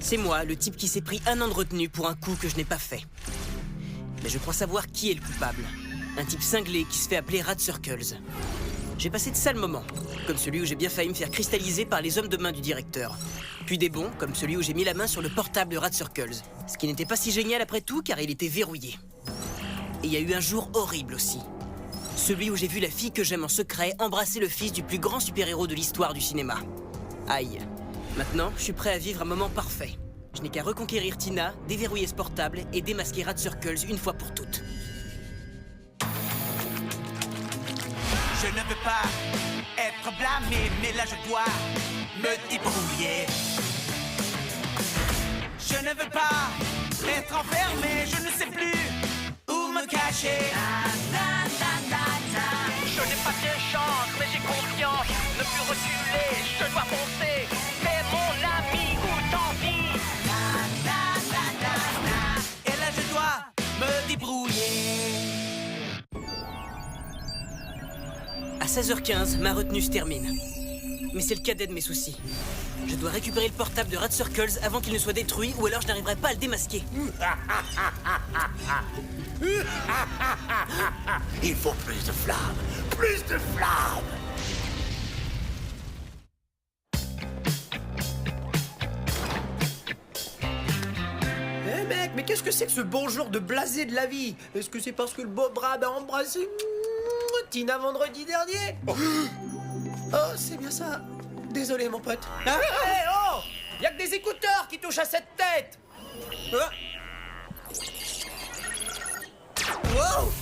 C'est moi, le type qui s'est pris 1 an de retenue pour un coup que je n'ai pas fait. Mais je crois savoir qui est le coupable. Un type cinglé qui se fait appeler Rat Circles. J'ai passé de sales moments, comme celui où j'ai bien failli me faire cristalliser par les hommes de main du directeur. Puis des bons, comme celui où j'ai mis la main sur le portable de Rat Circles. Ce qui n'était pas si génial après tout, car il était verrouillé. Et il y a eu un jour horrible aussi. Celui où j'ai vu la fille que j'aime en secret embrasser le fils du plus grand super-héros de l'histoire du cinéma. Aïe. Maintenant, je suis prêt à vivre un moment parfait. Je n'ai qu'à reconquérir Tina, déverrouiller ce portable et démasquer Rat Circles une fois pour toutes. Je ne veux pas être blâmé, mais là je dois me débrouiller. Je ne veux pas être enfermé, je ne sais plus où me cacher. Je n'ai pas de chance, mais j'ai confiance. Ne plus reculer, je dois foncer. Mais mon ami, où t'en vis? Et là je dois me débrouiller. À 16h15, ma retenue se termine. Mais c'est le cadet de mes soucis. Je dois récupérer le portable de Rat Circles avant qu'il ne soit détruit, ou alors je n'arriverai pas à le démasquer. Il faut plus de flammes. Plus de flammes. Eh mec, mais qu'est-ce que c'est que ce bonjour de blasé de la vie? Est-ce que c'est parce que le Bob Rab a embrassé Tina vendredi dernier? Oh, c'est bien ça. Désolé mon pote. Ah, hé, oh! Y'a que des écouteurs qui touchent à cette tête. Wow!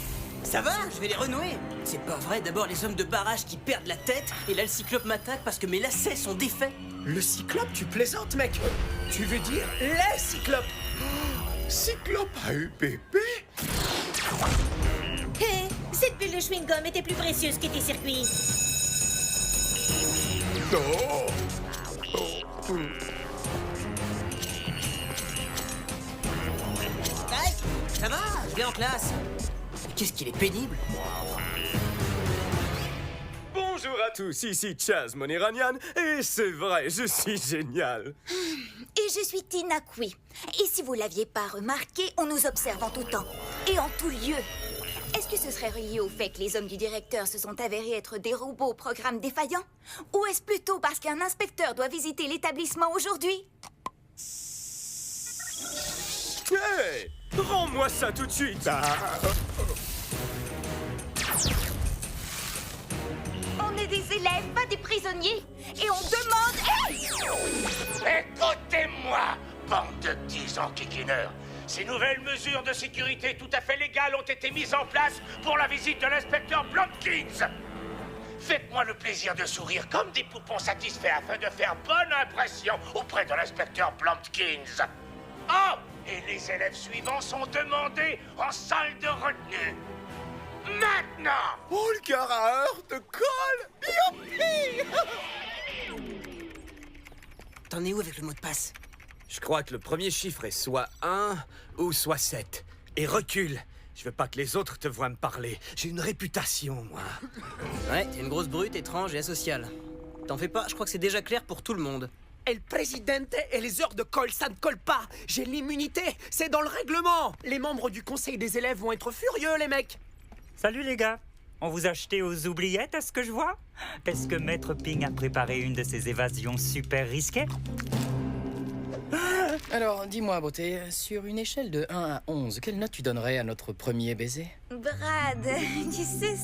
Ça va, je vais les renouer. C'est pas vrai, d'abord les hommes de barrage qui perdent la tête, et là le cyclope m'attaque parce que mes lacets sont défaits. Le cyclope, tu plaisantes, mec? Tu veux dire les cyclopes? Cyclope AUPP? Hé, cette bulle de chewing-gum était plus précieuse que tes circuits. Non. Hey, ça va, je vais en classe. Mais qu'est-ce qu'il est pénible. Bonjour à tous, ici Chaz Moniranian, et c'est vrai, je suis génial. Et je suis Tina Kui. Et si vous l'aviez pas remarqué, on nous observe en tout temps et en tout lieu. Est-ce que ce serait relié au fait que les hommes du directeur se sont avérés être des robots au programme défaillant? Ou est-ce plutôt parce qu'un inspecteur doit visiter l'établissement aujourd'hui? Hey, rends-moi ça tout de suite. On est des élèves, pas des prisonniers. Et on demande... Hey! Écoutez-moi, bande de petits enquiquineurs. Ces nouvelles mesures de sécurité tout à fait légales ont été mises en place pour la visite de l'inspecteur Blumpkins. Faites-moi le plaisir de sourire comme des poupons satisfaits afin de faire bonne impression auprès de l'inspecteur Blumpkins. Oh! Et les élèves suivants sont demandés en salle de retenue. Maintenant! Oh, le carreur de colle. Youpi. T'en es où avec le mot de passe? Je crois que le premier chiffre est soit 1 ou soit 7. Et recule. Je veux pas que les autres te voient me parler. J'ai une réputation, moi. Ouais, t'es une grosse brute, étrange et asociale. T'en fais pas, je crois que c'est déjà clair pour tout le monde. El Presidente et les heures de colle, ça ne colle pas. J'ai l'immunité, c'est dans le règlement. Les membres du conseil des élèves vont être furieux, les mecs. Salut les gars. On vous a jeté aux oubliettes, à ce que je vois? Est-ce que Maître Ping a préparé une de ces évasions super risquées? Alors, dis-moi, beauté, sur une échelle de 1 à 11, quelle note tu donnerais à notre premier baiser? Brad, tu sais,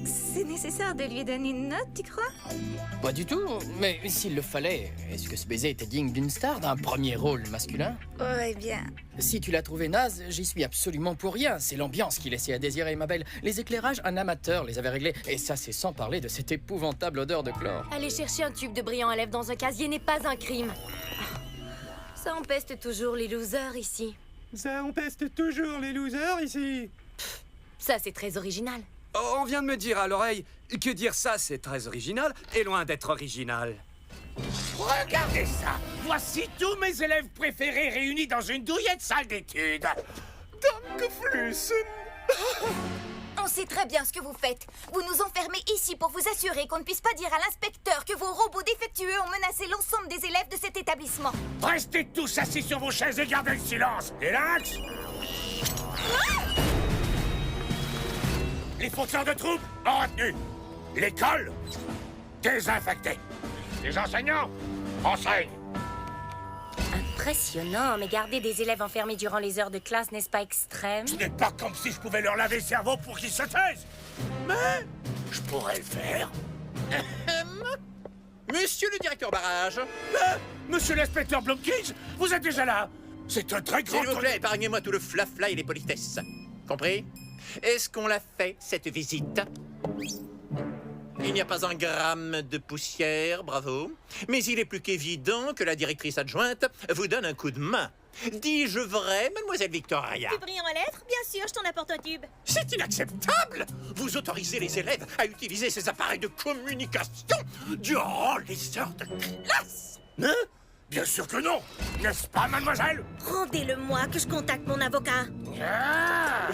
c'est nécessaire de lui donner une note, tu crois? Pas du tout, mais s'il le fallait, est-ce que ce baiser était digne d'une star, d'un premier rôle masculin? Ouais, bien. Si tu l'as trouvé naze, j'y suis absolument pour rien. C'est l'ambiance qui laissait à désirer, ma belle. Les éclairages, un amateur les avait réglés. Et ça, c'est sans parler de cette épouvantable odeur de chlore. Aller chercher un tube de brillant à lèvres dans un casier n'est pas un crime. Ça empeste toujours les losers ici. Ça empeste toujours les losers ici. Ça, c'est très original. Oh, on vient de me dire à l'oreille que dire ça, c'est très original et loin d'être original. Regardez ça! Voici tous mes élèves préférés réunis dans une douillette salle d'études. Danke Flüssen. On sait très bien ce que vous faites. Vous nous enfermez ici pour vous assurer qu'on ne puisse pas dire à l'inspecteur que vos robots défectueux ont menacé l'ensemble des élèves de cet établissement. Restez tous assis sur vos chaises et gardez le silence. Et Lynx, les fauteurs de troupes en retenue. L'école, désinfectée. Les enseignants, enseignent. Impressionnant, mais garder des élèves enfermés durant les heures de classe, n'est-ce pas extrême? Ce n'est pas comme si je pouvais leur laver le cerveau pour qu'ils se taisent. Mais je pourrais le faire. Monsieur le directeur Barrage, Monsieur l'inspecteur Blomkins, vous êtes déjà là. C'est un très grand... s'il vous plaît, épargnez-moi tout le flafla et les politesses. Compris? Est-ce qu'on l'a fait, cette visite? Il n'y a pas un gramme de poussière, bravo. Mais il est plus qu'évident que la directrice adjointe vous donne un coup de main. Dis-je vrai, mademoiselle Victoria? Du brillant à lèvres? Bien sûr, je t'en apporte un tube. C'est inacceptable! Vous autorisez les élèves à utiliser ces appareils de communication durant les heures de classe! Hein? Bien sûr que non. N'est-ce pas, mademoiselle? Rendez-le-moi que je contacte mon avocat.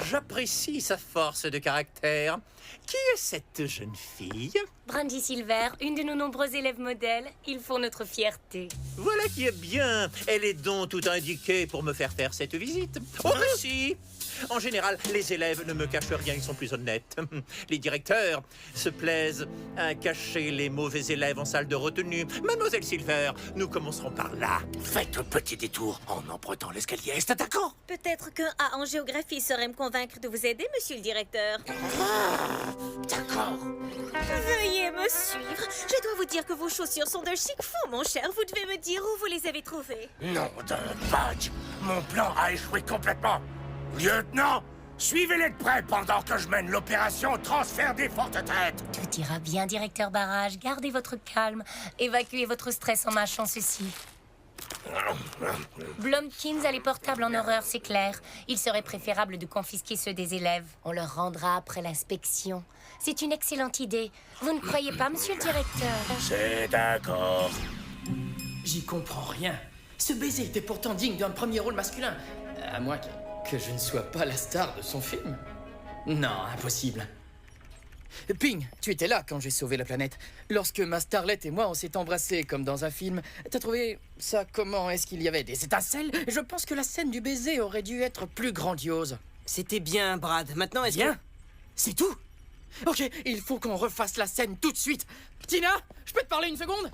J'apprécie sa force de caractère. Qui est cette jeune fille? Brandy Silver, une de nos nombreux élèves modèles. Ils font notre fierté. Voilà qui est bien. Elle est donc tout indiquée pour me faire cette visite. Oh, mais si! En général, les élèves ne me cachent rien, ils sont plus honnêtes. Les directeurs se plaisent à cacher les mauvais élèves en salle de retenue. Mademoiselle Silver, nous commencerons par là. Faites un petit détour en empruntant l'escalier. Est-ce d'accord? Peut-être qu'un A en géographie saurait me convaincre de vous aider, monsieur le directeur. D'accord. Veuillez me suivre. Je dois vous dire que vos chaussures sont d'un chic fou, mon cher. Vous devez me dire où vous les avez trouvées. Nom d'un badge. Mon plan a échoué complètement. Lieutenant, suivez-les de près pendant que je mène l'opération transfert des fortes têtes. Tout ira bien, directeur Barrage. Gardez votre calme. Évacuez votre stress en mâchant ceci. Blomkins a les portables en horreur, c'est clair. Il serait préférable de confisquer ceux des élèves. On leur rendra après l'inspection. C'est une excellente idée. Vous ne croyez pas, monsieur le directeur? C'est d'accord. J'y comprends rien. Ce baiser était pourtant digne d'un premier rôle masculin. À moins que je ne sois pas la star de son film. Non, impossible. Ping, tu étais là quand j'ai sauvé la planète. Lorsque ma starlette et moi, on s'est embrassés comme dans un film. T'as trouvé ça comment? Est-ce qu'il y avait des étincelles? Je pense que la scène du baiser aurait dû être plus grandiose. C'était bien, Brad. Maintenant, est-ce Bien? que... C'est tout? Ok, il faut qu'on refasse la scène tout de suite. Tina, je peux te parler une seconde?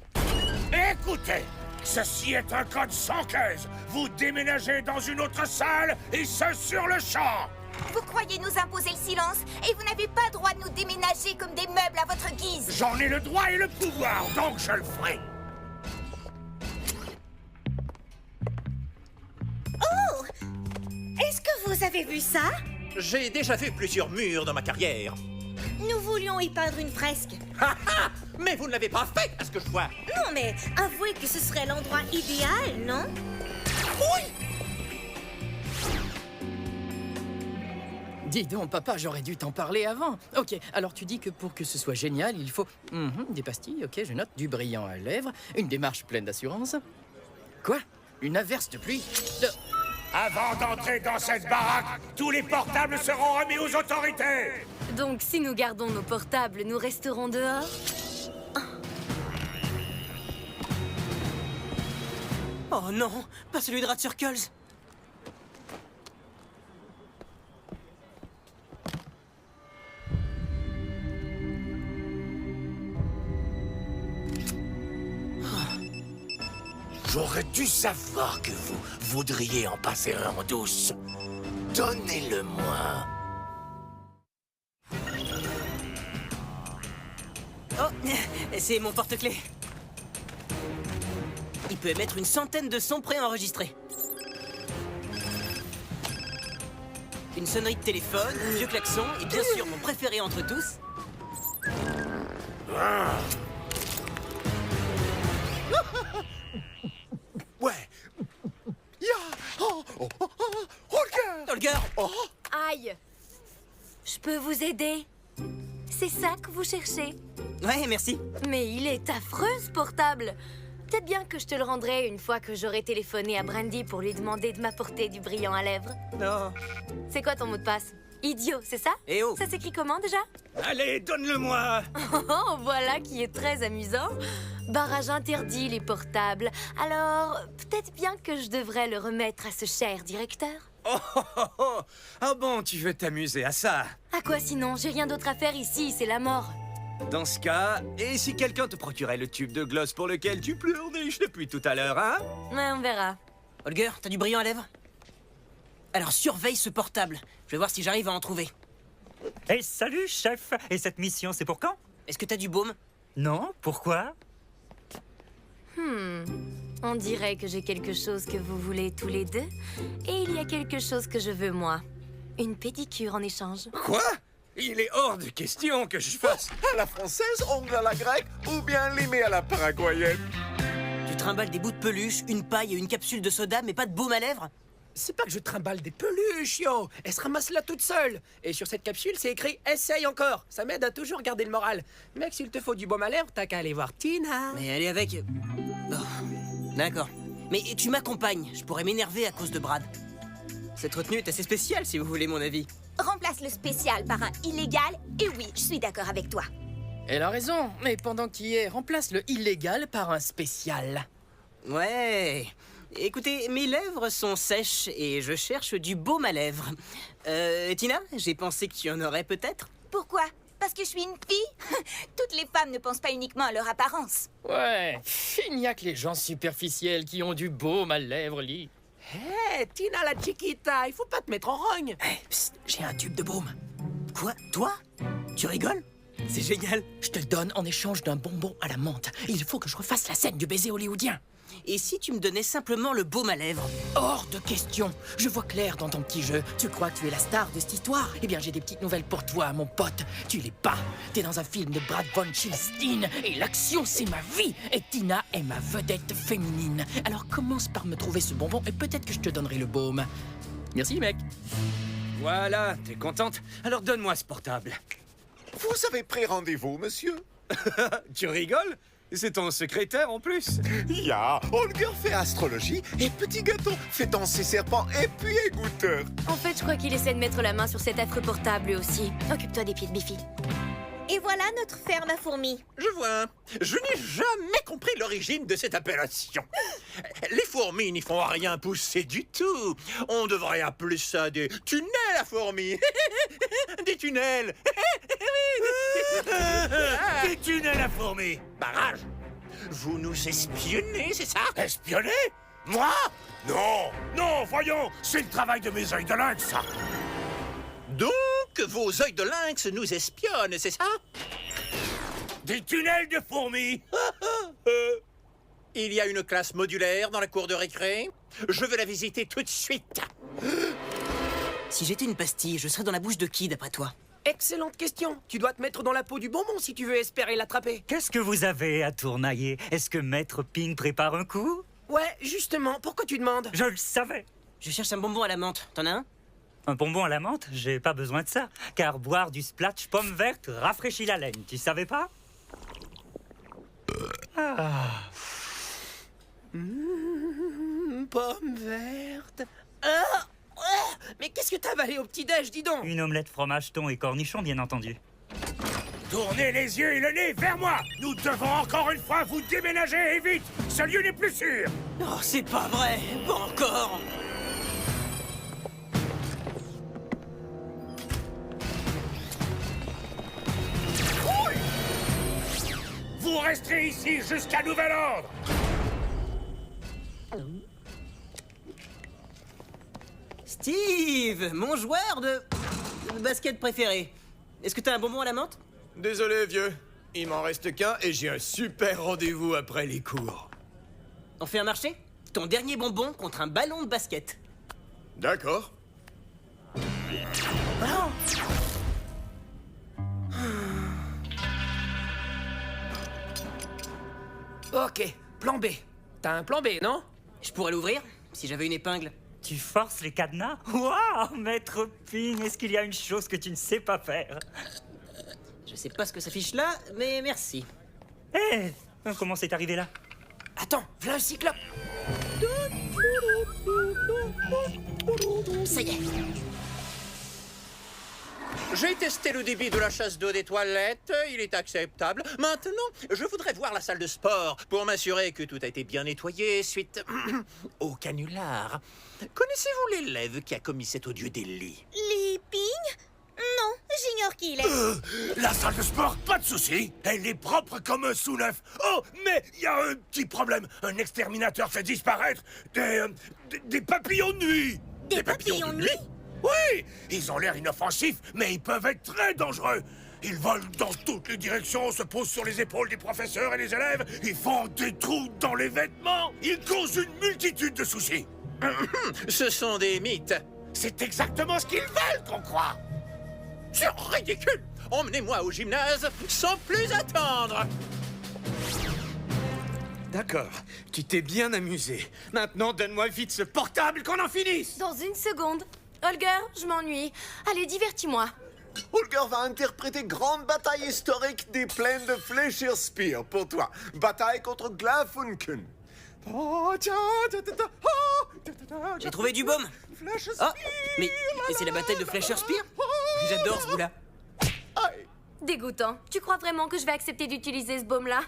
Écoutez, ceci est un code sans caisse. Vous déménagez dans une autre salle et ce sur le champ. Vous croyez nous imposer le silence et vous n'avez pas le droit de nous déménager comme des meubles à votre guise. J'en ai le droit et le pouvoir, donc je le ferai. Oh! Est-ce que vous avez vu ça? J'ai déjà vu plusieurs murs dans ma carrière. Nous voulions y peindre une fresque. Mais vous ne l'avez pas fait, à ce que je vois. Non, mais avouez que ce serait l'endroit idéal, non? Dis donc, papa, j'aurais dû t'en parler avant. Ok, alors tu dis que pour que ce soit génial, il faut... des pastilles, ok, je note, du brillant à lèvres, une démarche pleine d'assurance. Quoi? Une averse de pluie? Avant d'entrer dans cette baraque, tous les portables seront remis aux autorités. Donc, si nous gardons nos portables, nous resterons dehors? Oh non, pas celui de Rat Circles. J'aurais dû savoir que vous voudriez en passer un en douce. Donnez-le-moi. Oh, c'est mon porte-clés. Il peut émettre une centaine de sons préenregistrés. Une sonnerie de téléphone, un vieux klaxon et bien sûr mon préféré entre tous. Ouais. Holger! Aïe! Je peux vous aider? C'est ça que vous cherchez? Ouais, merci. Mais il est affreux, ce portable! Peut-être bien que je te le rendrai une fois que j'aurai téléphoné à Brandy pour lui demander de m'apporter du brillant à lèvres. Non. C'est quoi ton mot de passe? Idiot, c'est ça? Eh oh! Ça s'écrit comment déjà? Allez, donne-le-moi! Oh, voilà qui est très amusant. Barrage interdit, les portables. Alors, peut-être bien que je devrais le remettre à ce cher directeur. Oh, oh, oh, oh. Ah bon, tu veux t'amuser à ça? À quoi sinon? J'ai rien d'autre à faire ici, c'est la mort. Dans ce cas, et si quelqu'un te procurait le tube de gloss pour lequel tu pleurniches depuis tout à l'heure, hein? Ouais, on verra. Holger, t'as du brillant à lèvres? Alors surveille ce portable. Je vais voir si j'arrive à en trouver. Eh, salut, chef! Et cette mission, c'est pour quand? Est-ce que t'as du baume? Non, pourquoi? On dirait que j'ai quelque chose que vous voulez tous les deux. Et il y a quelque chose que je veux moi. Une pédicure en échange. Quoi? Il est hors de question que je fasse À la française, ongle à la grecque ou bien limé à la paraguayenne. Tu trimbales des bouts de peluche, une paille et une capsule de soda, mais pas de baume à lèvres? C'est pas que je trimballe des peluches, yo. Elle se ramasse là toute seule. Et sur cette capsule, c'est écrit « Essaye encore ». Ça m'aide à toujours garder le moral. Mec, s'il te faut du baume à lèvres, t'as qu'à aller voir Tina. Mais elle est avec... Oh. D'accord. Mais tu m'accompagnes. Je pourrais m'énerver à cause de Brad. Cette retenue est assez spéciale, si vous voulez mon avis. Remplace le spécial par un illégal, et oui, je suis d'accord avec toi. Elle a raison, mais pendant qu'il y est, remplace le illégal par un spécial. Ouais... Écoutez, mes lèvres sont sèches et je cherche du baume à lèvres. Tina, j'ai pensé que tu en aurais peut-être. Pourquoi? Parce que je suis une fille? Toutes les femmes ne pensent pas uniquement à leur apparence. Ouais, il n'y a que les gens superficiels qui ont du baume à lèvres, Lee. Hé, Tina la chiquita, il faut pas te mettre en rogne. Hé, j'ai un tube de baume. Quoi? Toi? Tu rigoles? C'est génial. Je te le donne en échange d'un bonbon à la menthe. Il faut que je refasse la scène du baiser hollywoodien. Et si tu me donnais simplement le baume à lèvres? Hors de question. Je vois clair dans ton petit jeu. Tu crois que tu es la star de cette histoire? Eh bien, j'ai des petites nouvelles pour toi, mon pote. Tu l'es pas. T'es dans un film de Brad von Schilstein. Et l'action, c'est ma vie. Et Tina est ma vedette féminine. Alors commence par me trouver ce bonbon et peut-être que je te donnerai le baume. Merci, mec. Voilà, t'es contente? Alors donne-moi ce portable. Vous avez pris rendez-vous, monsieur? Tu rigoles? C'est ton secrétaire en plus. Ya, Holger fait astrologie et Petit Gâteau fait danser serpent et puis égoutteur. En fait, je crois qu'il essaie de mettre la main sur cet affreux portable lui aussi. Occupe-toi des pieds de Biffy. Et voilà notre ferme à fourmis. Je vois. Je n'ai jamais compris l'origine de cette appellation. Les fourmis n'y font rien pousser du tout. On devrait appeler ça des tunnels à fourmis. Des tunnels. Des tunnels à fourmis. Barrage. Vous nous espionnez, c'est ça? Espionner? Moi? Non, non, voyons, c'est le travail de mes œils de lynx, ça. Donc, vos œils de lynx nous espionnent, c'est ça? Des tunnels de fourmis. Il y a une classe modulaire dans la cour de récré. Je vais la visiter tout de suite. Si j'étais une pastille, je serais dans la bouche de qui, d'après toi? Excellente question. Tu dois te mettre dans la peau du bonbon si tu veux espérer l'attraper. Qu'est-ce que vous avez à tournailler? Est-ce que Maître Ping prépare un coup? Ouais, justement, pourquoi tu demandes? Je le savais. Je cherche un bonbon à la menthe. T'en as un? Un bonbon à la menthe? J'ai pas besoin de ça. Car boire du splatch pomme verte rafraîchit la laine. Tu savais pas? Pomme verte. Mais qu'est-ce que t'as avalé au petit-déj, dis donc? Une omelette fromage thon et cornichon, bien entendu. Tournez les yeux et le nez vers moi. Nous devons encore une fois vous déménager et vite. Ce lieu n'est plus sûr. Oh, c'est pas vrai. Pas encore. Vous resterez ici jusqu'à nouvel ordre. Steve, mon joueur de basket préféré. Est-ce que t'as un bonbon à la menthe? Désolé, vieux. Il m'en reste qu'un et j'ai un super rendez-vous après les cours. On fait un marché? Ton dernier bonbon contre un ballon de basket. D'accord. Ok, plan B. T'as un plan B, non? Je pourrais l'ouvrir, si j'avais une épingle. Tu forces les cadenas? Waouh, Maître Ping, est-ce qu'il y a une chose que tu ne sais pas faire? Je sais pas ce que ça fiche là, mais merci. Hé, comment c'est arrivé là? Attends, v'là un cyclope. Ça y est. J'ai testé le débit de la chasse d'eau des toilettes, il est acceptable. Maintenant, je voudrais voir la salle de sport pour m'assurer que tout a été bien nettoyé suite au canular. Connaissez-vous l'élève qui a commis cet odieux délit? Les Ping? Non, j'ignore qui il est. La salle de sport, pas de souci. Elle est propre comme un sous-neuf. Oh, mais il y a un petit problème. Un exterminateur fait disparaître des papillons de nuit. Des papillons de nuit? Oui, ils ont l'air inoffensifs, mais ils peuvent être très dangereux. Ils volent dans toutes les directions, se posent sur les épaules des professeurs et des élèves, ils font des trous dans les vêtements, ils causent une multitude de soucis. Ce sont des mythes. C'est exactement ce qu'ils veulent qu'on croit. C'est ridicule! Emmenez-moi au gymnase sans plus attendre! D'accord, tu t'es bien amusé. Maintenant, donne-moi vite ce portable qu'on en finisse! Dans une seconde. Holger, je m'ennuie. Allez, divertis-moi. Holger va interpréter Grande bataille historique des plaines de Fleischer Spear pour toi. Bataille contre Glafunken. J'ai trouvé du baume. Ah, mais c'est la bataille de Fleischer Spear? J'adore ce bout-là. Dégoûtant. Tu crois vraiment que je vais accepter d'utiliser ce baume-là?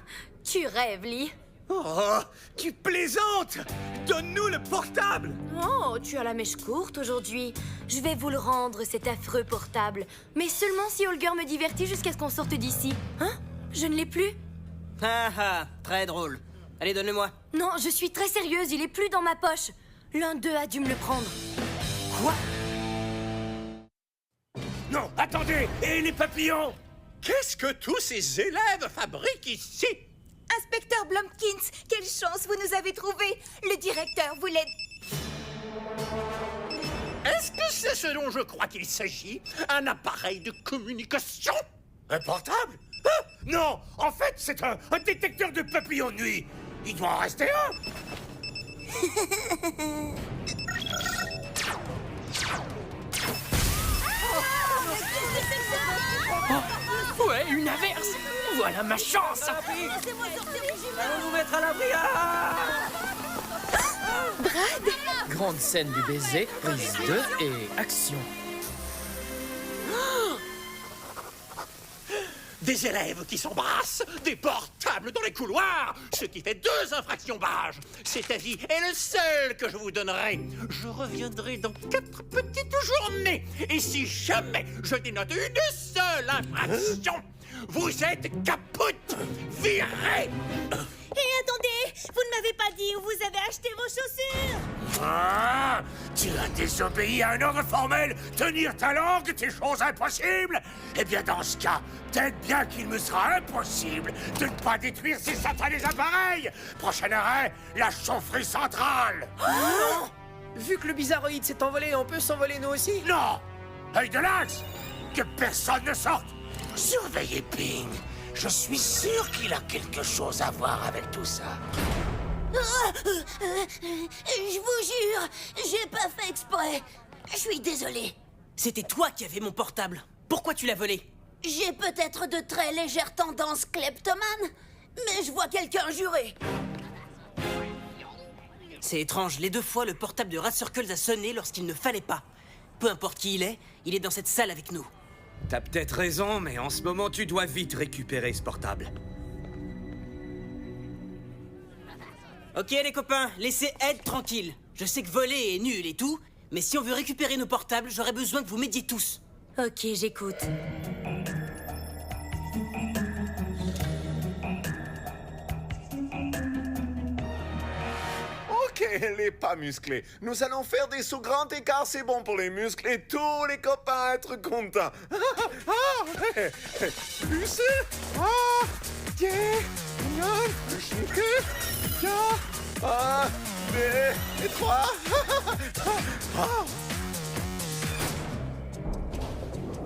Tu rêves, Lee. Oh, tu plaisantes! Donne-nous le portable! Oh, tu as la mèche courte aujourd'hui. Je vais vous le rendre, cet affreux portable. Mais seulement si Holger me divertit jusqu'à ce qu'on sorte d'ici. Hein? Je ne l'ai plus? Ah ah, très drôle. Allez, donne-le-moi. Non, je suis très sérieuse, il est plus dans ma poche. L'un d'eux a dû me le prendre. Quoi? Non, attendez! Et les papillons? Qu'est-ce que tous ces élèves fabriquent ici? Inspecteur Blumkins, quelle chance vous nous avez trouvé. Le directeur voulait... Est-ce que c'est ce dont je crois qu'il s'agit? Un appareil de communication? Un portable? Ah, non! En fait, c'est un détecteur de papillons de nuit. Il doit en rester un. Oh, ouais, une averse. Voilà ma chance. Allons nous mettre à l'abri. Brad. Grande scène du baiser, prise 2 et action. Des élèves qui s'embrassent, des portables dans les couloirs, ce qui fait 2 infractions barrages. Cet avis est le seul que je vous donnerai. Je reviendrai dans 4 petites journées. Et si jamais je dénote une seule infraction, vous êtes capote, viré. Et attendez, vous ne m'avez pas dit où vous avez acheté vos chaussures. Ah, tu as désobéi à un ordre formel. Tenir ta langue, c'est chose impossible. Eh bien, dans ce cas, peut-être bien qu'il me sera impossible de ne pas détruire ces satanés appareils. Prochain arrêt, la chaufferie centrale. Non! Vu que le bizarroïde s'est envolé, on peut s'envoler nous aussi? Non! Œil de lynx! Que personne ne sorte! Surveillez Ping. Je suis sûr qu'il a quelque chose à voir avec tout ça. Je vous jure, j'ai pas fait exprès. Je suis désolé. C'était toi qui avais mon portable. Pourquoi tu l'as volé? J'ai peut-être de très légères tendances kleptomanes, mais je vois quelqu'un jurer. C'est étrange, les 2 fois, le portable de Rat Circles a sonné lorsqu'il ne fallait pas. Peu importe qui il est dans cette salle avec nous. T'as peut-être raison, mais en ce moment, tu dois vite récupérer ce portable. Ok, les copains, laissez Ed tranquille. Je sais que voler est nul et tout, mais si on veut récupérer nos portables, j'aurais besoin que vous m'aidiez tous. Ok, j'écoute. Ok, les pas musclés. Nous allons faire des sauts grands écarts, c'est bon pour les muscles et tous les copains être contents. Plus, et 3.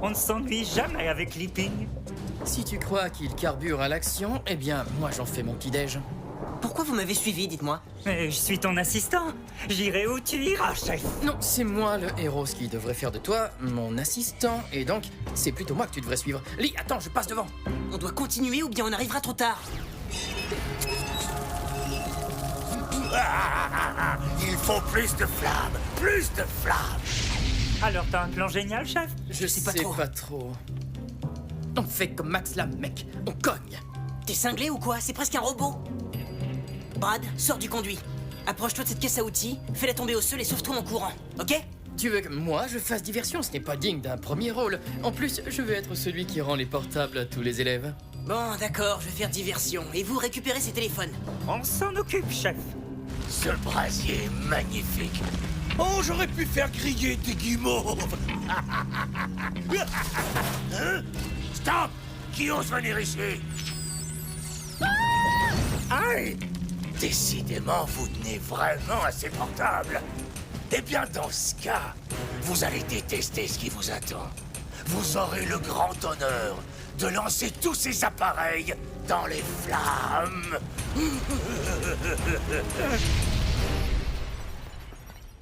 On ne s'ennuie jamais avec Leaping. Si tu crois qu'il carbure à l'action, eh bien, moi j'en fais mon petit-déj. Pourquoi vous m'avez suivi, dites-moi? Mais je suis ton assistant. J'irai où tu iras, chef. Non, c'est moi le héros, ce qui devrait faire de toi mon assistant. Et donc, c'est plutôt moi que tu devrais suivre. Lee, attends, je passe devant. On doit continuer ou bien on arrivera trop tard. Il faut plus de flammes, plus de flammes. Alors t'as un plan génial, chef? Je sais pas trop. On fait comme Max Lam, mec. On cogne. T'es cinglé ou quoi? C'est presque un robot. Brad, sors du conduit. Approche-toi de cette caisse à outils, fais-la tomber au sol et sauve-toi en courant, ok? Tu veux que moi je fasse diversion? Ce n'est pas digne d'un premier rôle. En plus, je veux être celui qui rend les portables à tous les élèves. Bon, d'accord, je vais faire diversion. Et vous récupérez ces téléphones. On s'en occupe, chef. Ce brasier est magnifique. Oh, j'aurais pu faire griller des guimauves. Hein? Stop! Qui ose venir ici? Aïe! Décidément, vous tenez vraiment à ces portables. Eh bien, dans ce cas, vous allez détester ce qui vous attend. Vous aurez le grand honneur de lancer tous ces appareils dans les flammes.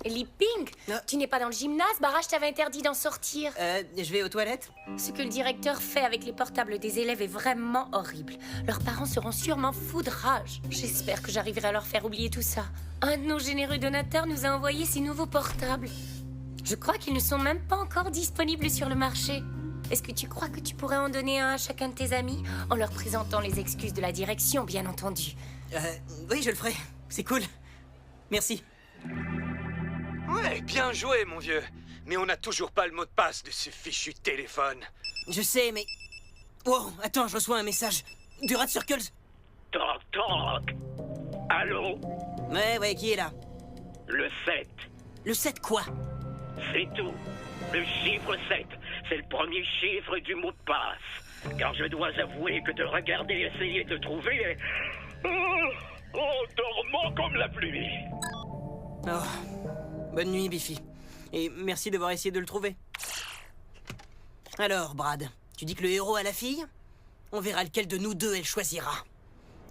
Li Ping, tu n'es pas dans le gymnase? Barrage t'avait interdit d'en sortir. Je vais aux toilettes. Ce que le directeur fait avec les portables des élèves est vraiment horrible. Leurs parents seront sûrement fous de rage. J'espère que j'arriverai à leur faire oublier tout ça. Un de nos généreux donateurs nous a envoyé ces nouveaux portables. Je crois qu'ils ne sont même pas encore disponibles sur le marché. Est-ce que tu crois que tu pourrais en donner un à chacun de tes amis? En leur présentant les excuses de la direction, bien entendu. Oui, je le ferai. C'est cool. Merci. Ouais, bien joué, mon vieux. Mais on n'a toujours pas le mot de passe de ce fichu téléphone. Je sais, mais... Wow, attends, je reçois un message. Du Rat Circles. Toc, toc. Allô? Ouais, qui est là? Le 7. Le 7 quoi? C'est tout. Le chiffre 7. C'est le premier chiffre du mot de passe. Car je dois avouer que de regarder et essayer de le trouver... dormant comme la pluie. Oh, bonne nuit, Biffy. Et merci d'avoir essayé de le trouver. Alors, Brad, tu dis que le héros a la fille? On verra lequel de nous deux elle choisira.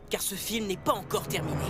Car ce film n'est pas encore terminé.